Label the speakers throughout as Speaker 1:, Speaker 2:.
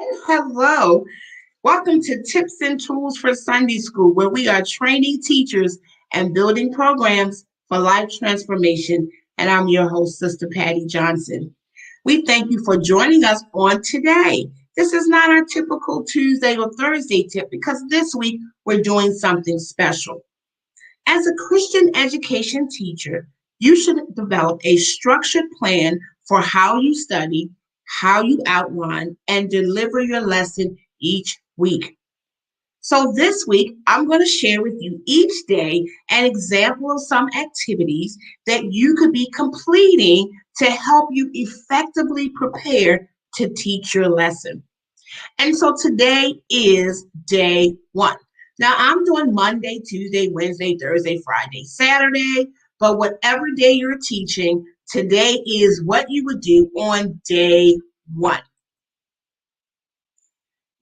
Speaker 1: Hello. Welcome to Tips and Tools for Sunday School, where we are training teachers and building programs for life transformation. And I'm your host, Sister Patty Johnson. We thank you for joining us on today. This is not our typical Tuesday or Thursday tip because this week we're doing something special. As a Christian education teacher, you should develop a structured plan for how you study, how you outline, and deliver your lesson each week. So this week, I'm going to share with you each day an example of some activities that you could be completing to help you effectively prepare to teach your lesson. And so today is day one. Now I'm doing Monday, Tuesday, Wednesday, Thursday, Friday, Saturday, but whatever day you're teaching, today is what you would do on day one.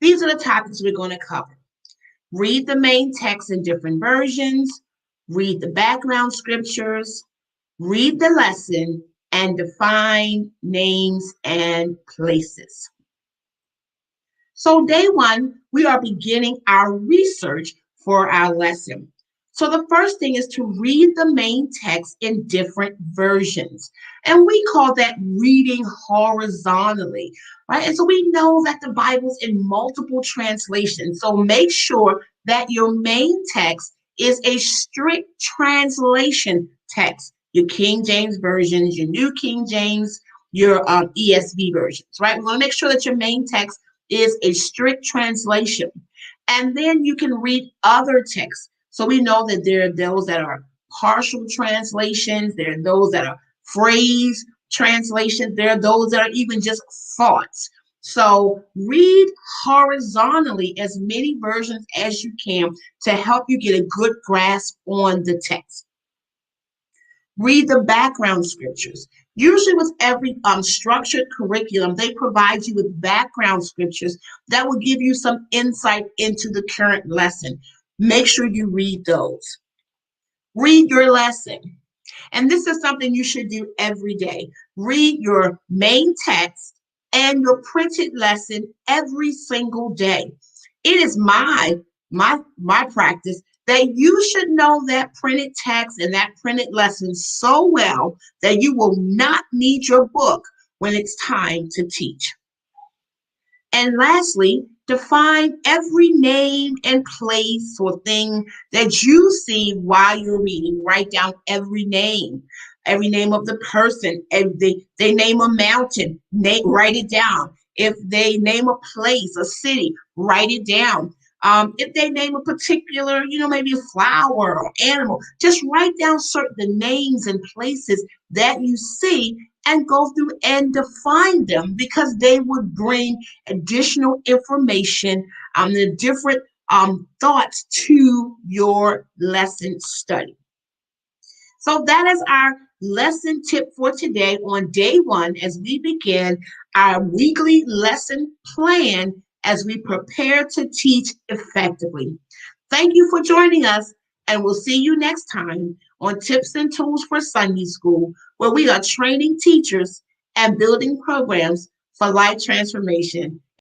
Speaker 1: These are the topics we're going to cover. Read the main text in different versions, read the background scriptures, read the lesson, and define names and places. So day one, we are beginning our research for our lesson. So the first thing is to read the main text in different versions. And we call that reading horizontally, right? And so we know that the Bible's in multiple translations. So make sure that your main text is a strict translation text. Your King James versions, your New King James, your ESV versions, right? We want to make sure that your main text is a strict translation. And then you can read other texts. So we know that there are those that are partial translations, there are those that are phrase translations, there are those that are even just thoughts. So read horizontally as many versions as you can to help you get a good grasp on the text. Read the background scriptures. Usually with every structured curriculum, they provide you with background scriptures that will give you some insight into the current lesson. Make sure you read those. Read your lesson. And this is something you should do every day. Read your main text and your printed lesson every single day. It is my practice that you should know that printed text and that printed lesson so well that you will not need your book when it's time to teach. And lastly, define every name and place or thing that you see while you're reading. Write down every name of the person. If they name a mountain, write it down. If they name a place, a city, write it down. If they name a particular, maybe a flower or animal, just write down the names and places that you see and go through and define them because they would bring additional information and different thoughts to your lesson study. So that is our lesson tip for today on day one as we begin our weekly lesson plan as we prepare to teach effectively. Thank you for joining us, and we'll see you next time on Tips and Tools for Sunday School, where we are training teachers and building programs for life transformation.